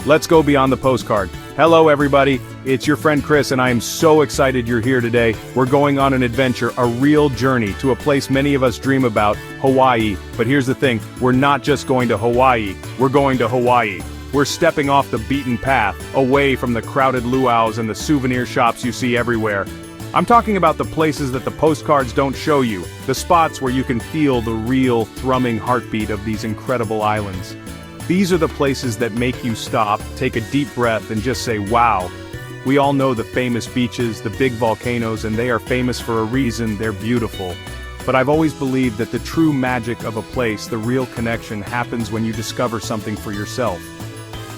Let's go beyond the postcard. Hello everybody, it's your friend Chris and I am so excited you're here today. We're going on an adventure, a real journey to a place many of us dream about, Hawaii. But here's the thing, we're not just going to Hawaii, we're going to Hawaii. We're stepping off the beaten path, away from the crowded luau's and the souvenir shops you see everywhere. I'm talking about the places that the postcards don't show you, the spots where you can feel the real, thrumming heartbeat of these incredible islands. These are the places that make you stop, take a deep breath and just say, wow. We all know the famous beaches, the big volcanoes, and they are famous for a reason, they're beautiful. But I've always believed that the true magic of a place, the real connection, happens when you discover something for yourself.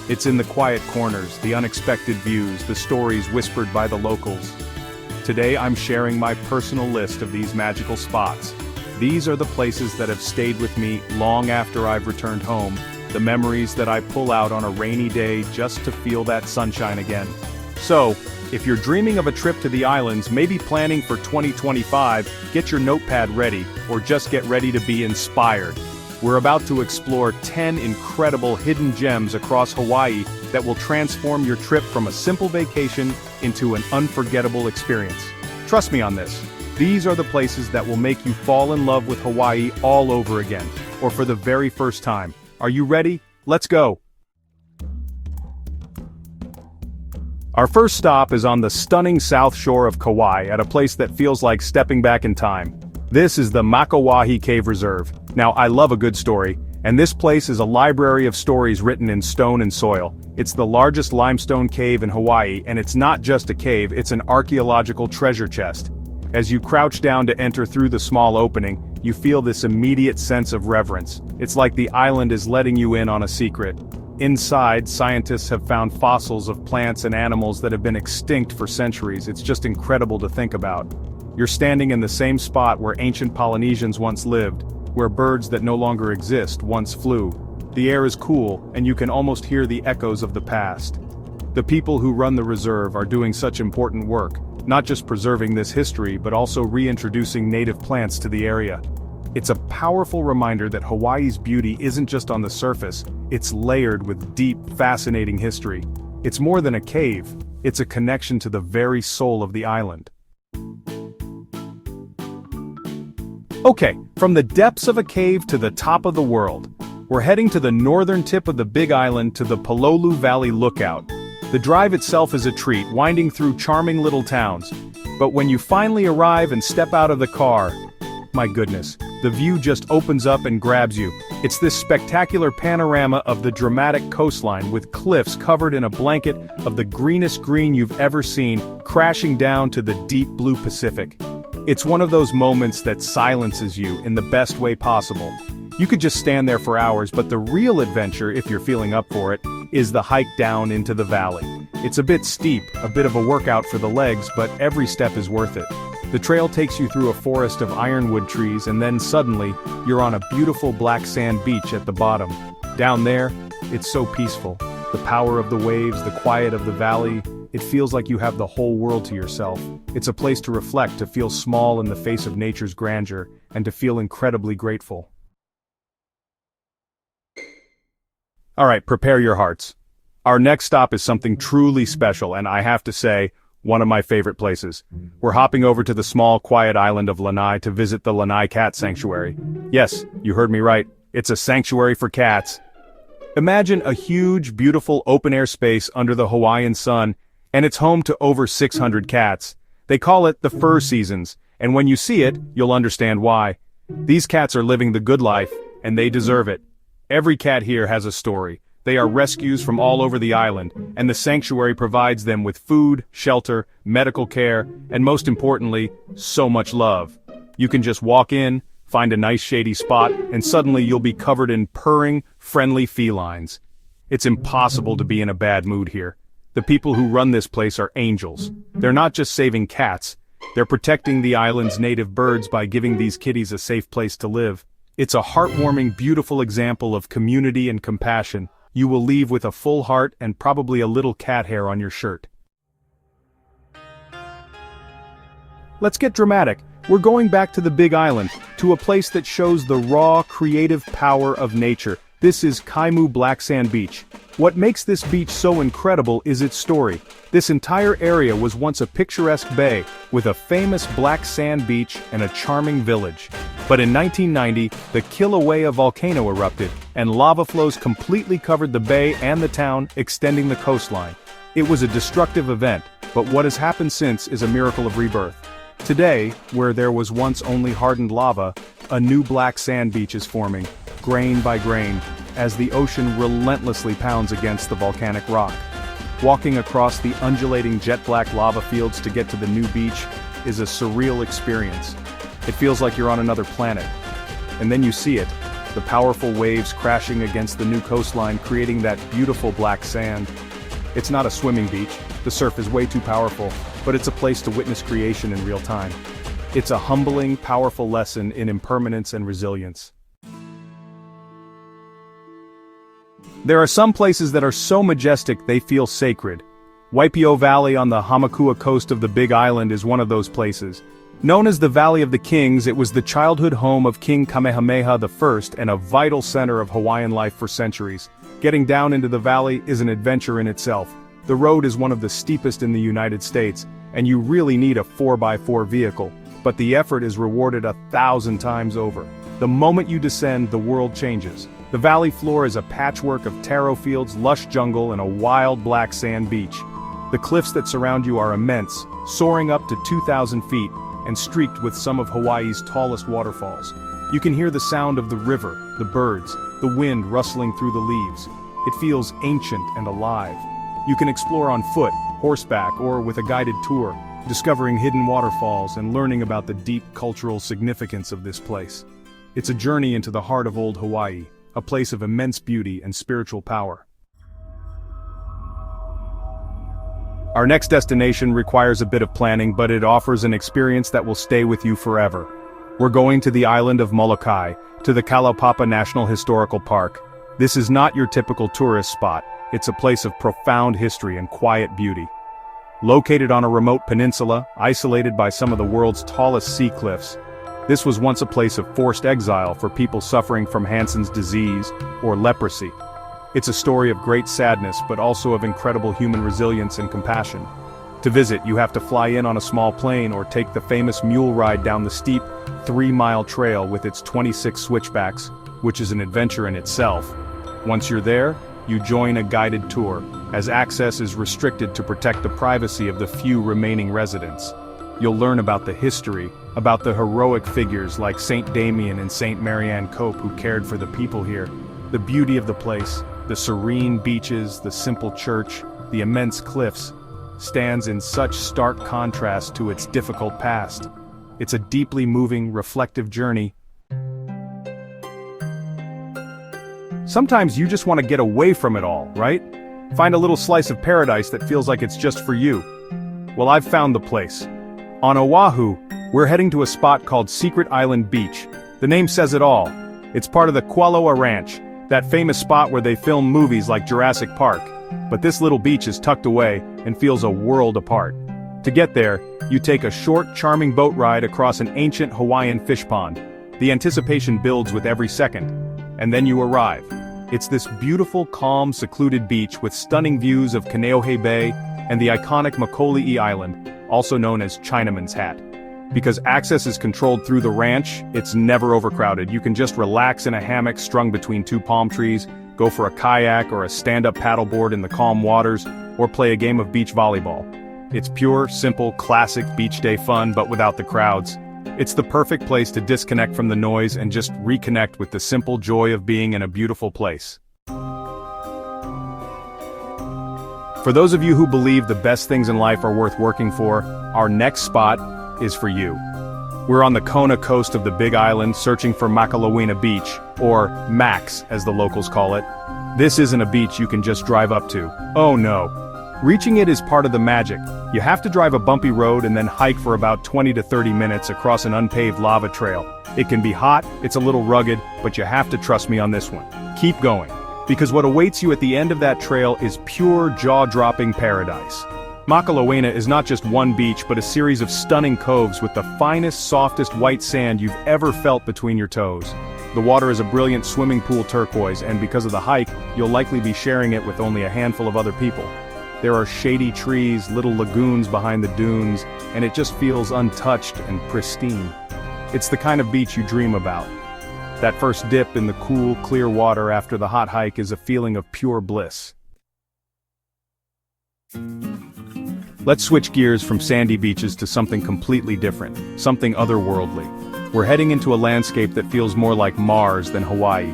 It's in the quiet corners, the unexpected views, the stories whispered by the locals. Today I'm sharing my personal list of these magical spots. These are the places that have stayed with me long after I've returned home, the memories that I pull out on a rainy day just to feel that sunshine again. So, if you're dreaming of a trip to the islands, maybe planning for 2025, get your notepad ready, or just get ready to be inspired. We're about to explore 10 incredible hidden gems across Hawaii that will transform your trip from a simple vacation into an unforgettable experience. Trust me on this. These are the places that will make you fall in love with Hawaii all over again, or for the very first time. Are you ready? Let's go! Our first stop is on the stunning south shore of Kauai at a place that feels like stepping back in time. This is the Makauwahi Cave Reserve. Now, I love a good story, and this place is a library of stories written in stone and soil. It's the largest limestone cave in Hawaii, and it's not just a cave, it's an archaeological treasure chest. As you crouch down to enter through the small opening, you feel this immediate sense of reverence. It's like the island is letting you in on a secret. Inside, scientists have found fossils of plants and animals that have been extinct for centuries. It's just incredible to think about. You're standing in the same spot where ancient Polynesians once lived, where birds that no longer exist once flew. The air is cool, and you can almost hear the echoes of the past. The people who run the reserve are doing such important work, not just preserving this history but also reintroducing native plants to the area. It's a powerful reminder that Hawaii's beauty isn't just on the surface, it's layered with deep, fascinating history. It's more than a cave, it's a connection to the very soul of the island. Okay, from the depths of a cave to the top of the world, we're heading to the northern tip of the Big Island to the Pololu Valley Lookout. The drive itself is a treat, winding through charming little towns. But when you finally arrive and step out of the car, my goodness, the view just opens up and grabs you. It's this spectacular panorama of the dramatic coastline with cliffs covered in a blanket of the greenest green you've ever seen, crashing down to the deep blue Pacific. It's one of those moments that silences you in the best way possible. You could just stand there for hours, but the real adventure, if you're feeling up for it, is the hike down into the valley. It's a bit steep, a bit of a workout for the legs, but every step is worth it. The trail takes you through a forest of ironwood trees and then suddenly, you're on a beautiful black sand beach at the bottom. Down there, it's so peaceful. The power of the waves, the quiet of the valley, it feels like you have the whole world to yourself. It's a place to reflect, to feel small in the face of nature's grandeur, and to feel incredibly grateful. Alright, prepare your hearts. Our next stop is something truly special, and I have to say, one of my favorite places. We're hopping over to the small, quiet island of Lanai to visit the Lanai Cat Sanctuary. Yes, you heard me right, it's a sanctuary for cats. Imagine a huge, beautiful open-air space under the Hawaiian sun, and it's home to over 600 cats. They call it the fur seasons, and when you see it, you'll understand why. These cats are living the good life, and they deserve it. Every cat here has a story. They are rescues from all over the island, and the sanctuary provides them with food, shelter, medical care, and most importantly, so much love. You can just walk in, find a nice shady spot, and suddenly you'll be covered in purring, friendly felines. It's impossible to be in a bad mood here. The people who run this place are angels. They're not just saving cats, they're protecting the island's native birds by giving these kitties a safe place to live. It's a heartwarming, beautiful example of community and compassion. You will leave with a full heart and probably a little cat hair on your shirt. Let's get dramatic. We're going back to the Big Island, to a place that shows the raw, creative power of nature. This is Kaimu Black Sand Beach. What makes this beach so incredible is its story. This entire area was once a picturesque bay, with a famous black sand beach and a charming village. But in 1990, the Kilauea volcano erupted, and lava flows completely covered the bay and the town, extending the coastline. It was a destructive event, but what has happened since is a miracle of rebirth. Today, where there was once only hardened lava, a new black sand beach is forming, grain by grain, as the ocean relentlessly pounds against the volcanic rock. Walking across the undulating jet-black lava fields to get to the new beach is a surreal experience. It feels like you're on another planet. And then you see it, the powerful waves crashing against the new coastline, creating that beautiful black sand. It's not a swimming beach, the surf is way too powerful, but it's a place to witness creation in real time. It's a humbling, powerful lesson in impermanence and resilience. There are some places that are so majestic they feel sacred. Waipio Valley on the Hamakua coast of the Big Island is one of those places. Known as the Valley of the Kings, it was the childhood home of King Kamehameha I and a vital center of Hawaiian life for centuries. Getting down into the valley is an adventure in itself. The road is one of the steepest in the United States, and you really need a 4x4 vehicle, but the effort is rewarded 1,000 times over. The moment you descend, the world changes. The valley floor is a patchwork of taro fields, lush jungle, and a wild black sand beach. The cliffs that surround you are immense, soaring up to 2,000 feet, and streaked with some of Hawaii's tallest waterfalls. You can hear the sound of the river, the birds, the wind rustling through the leaves. It feels ancient and alive. You can explore on foot, horseback, or with a guided tour, discovering hidden waterfalls and learning about the deep cultural significance of this place. It's a journey into the heart of old Hawaii, a place of immense beauty and spiritual power. Our next destination requires a bit of planning, but it offers an experience that will stay with you forever. We're going to the island of Molokai, to the Kalaupapa National Historical Park. This is not your typical tourist spot, it's a place of profound history and quiet beauty. Located on a remote peninsula, isolated by some of the world's tallest sea cliffs, this was once a place of forced exile for people suffering from Hansen's disease or leprosy. It's a story of great sadness but also of incredible human resilience and compassion. To visit, you have to fly in on a small plane or take the famous mule ride down the steep 3-mile trail with its 26 switchbacks, which is an adventure in itself. Once you're there, you join a guided tour, as access is restricted to protect the privacy of the few remaining residents. You'll learn about the history, about the heroic figures like Saint Damien and Saint Marianne Cope who cared for the people here, the beauty of the place, the serene beaches, the simple church, the immense cliffs, stands in such stark contrast to its difficult past. It's a deeply moving, reflective journey. Sometimes you just want to get away from it all, right? Find a little slice of paradise that feels like it's just for you. Well, I've found the place. On Oahu, we're heading to a spot called Secret Island Beach. The name says it all. It's part of the Kualoa Ranch, that famous spot where they film movies like Jurassic Park. But this little beach is tucked away and feels a world apart. To get there, you take a short, charming boat ride across an ancient Hawaiian fish pond. The anticipation builds with every second. And then you arrive. It's this beautiful, calm, secluded beach with stunning views of Kaneohe Bay and the iconic Makoli'i Island, also known as Chinaman's Hat. Because access is controlled through the ranch, it's never overcrowded. You can just relax in a hammock strung between 2 palm trees, go for a kayak or a stand-up paddleboard in the calm waters, or play a game of beach volleyball. It's pure, simple, classic beach day fun, but without the crowds. It's the perfect place to disconnect from the noise and just reconnect with the simple joy of being in a beautiful place. For those of you who believe the best things in life are worth working for, our next spot is for you. We're on the Kona coast of the Big Island searching for Makalawina Beach, or Max as the locals call it. This isn't a beach you can just drive up to. Oh no. Reaching it is part of the magic. You have to drive a bumpy road and then hike for about 20 to 30 minutes across an unpaved lava trail. It can be hot, it's a little rugged, but you have to trust me on this one. Keep going, because what awaits you at the end of that trail is pure jaw-dropping paradise. Makalawina is not just one beach but a series of stunning coves with the finest, softest white sand you've ever felt between your toes. The water is a brilliant swimming pool turquoise, and because of the hike, you'll likely be sharing it with only a handful of other people. There are shady trees, little lagoons behind the dunes, and it just feels untouched and pristine. It's the kind of beach you dream about. That first dip in the cool, clear water after the hot hike is a feeling of pure bliss. Let's switch gears from sandy beaches to something completely different, something otherworldly. We're heading into a landscape that feels more like Mars than Hawaii.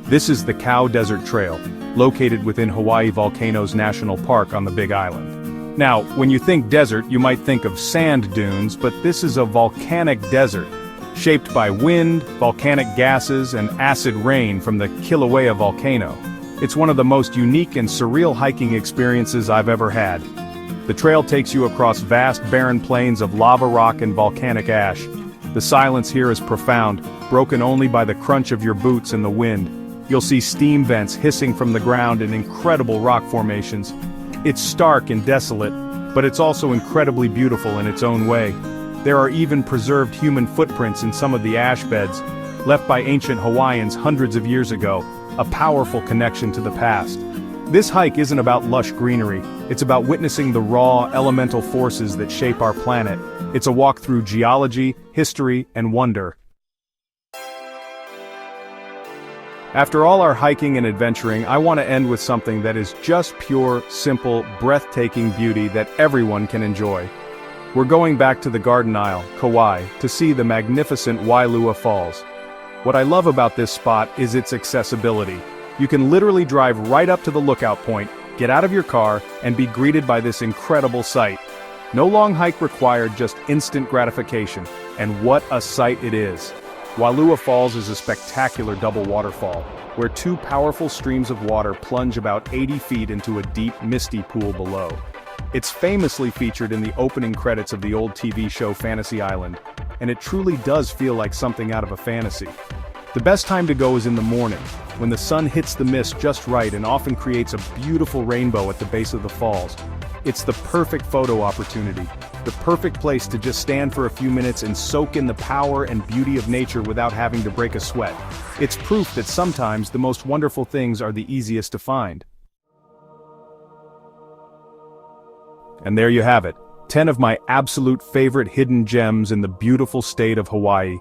This is the Cow Desert Trail, located within Hawaii Volcanoes National Park on the Big Island. Now, when you think desert, you might think of sand dunes, but this is a volcanic desert, shaped by wind, volcanic gases, and acid rain from the Kilauea volcano. It's one of the most unique and surreal hiking experiences I've ever had. The trail takes you across vast barren plains of lava rock and volcanic ash. The silence here is profound, broken only by the crunch of your boots and the wind. You'll see steam vents hissing from the ground in incredible rock formations. It's stark and desolate, but it's also incredibly beautiful in its own way. There are even preserved human footprints in some of the ash beds, left by ancient Hawaiians hundreds of years ago, a powerful connection to the past. This hike isn't about lush greenery, it's about witnessing the raw, elemental forces that shape our planet. It's a walk through geology, history, and wonder. After all our hiking and adventuring, I want to end with something that is just pure, simple, breathtaking beauty that everyone can enjoy. We're going back to the Garden Isle, Kauai, to see the magnificent Wailua Falls. What I love about this spot is its accessibility. You can literally drive right up to the lookout point, get out of your car, and be greeted by this incredible sight. No long hike required, just instant gratification. And what a sight it is! Wailua Falls is a spectacular double waterfall, where two powerful streams of water plunge about 80 feet into a deep, misty pool below. It's famously featured in the opening credits of the old TV show Fantasy Island, and it truly does feel like something out of a fantasy. The best time to go is in the morning, when the sun hits the mist just right and often creates a beautiful rainbow at the base of the falls. It's the perfect photo opportunity, the perfect place to just stand for a few minutes and soak in the power and beauty of nature without having to break a sweat. It's proof that sometimes the most wonderful things are the easiest to find. And there you have it, 10 of my absolute favorite hidden gems in the beautiful state of Hawaii.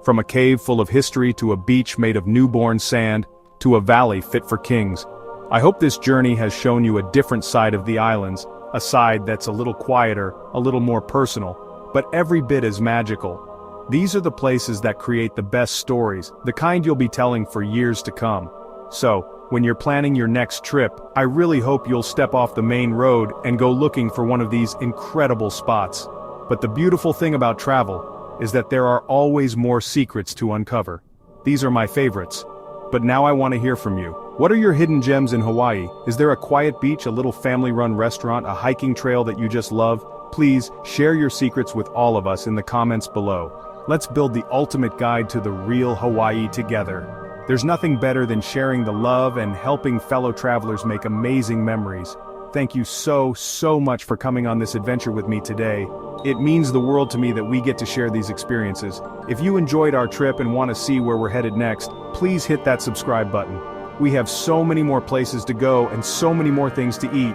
From a cave full of history to a beach made of newborn sand, to a valley fit for kings. I hope this journey has shown you a different side of the islands, a side that's a little quieter, a little more personal, but every bit as magical. These are the places that create the best stories, the kind you'll be telling for years to come. So, when you're planning your next trip, I really hope you'll step off the main road and go looking for one of these incredible spots. But the beautiful thing about travel is that there are always more secrets to uncover. These are my favorites. But now I want to hear from you. What are your hidden gems in Hawaii? Is there a quiet beach, a little family-run restaurant, a hiking trail that you just love? Please, share your secrets with all of us in the comments below. Let's build the ultimate guide to the real Hawaii together. There's nothing better than sharing the love and helping fellow travelers make amazing memories. Thank you so much for coming on this adventure with me today. It means the world to me that we get to share these experiences. If you enjoyed our trip and want to see where we're headed next, please hit that subscribe button. We have so many more places to go and so many more things to eat.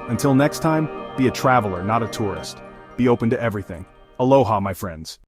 Until next time, be a traveler, not a tourist. Be open to everything. Aloha, my friends.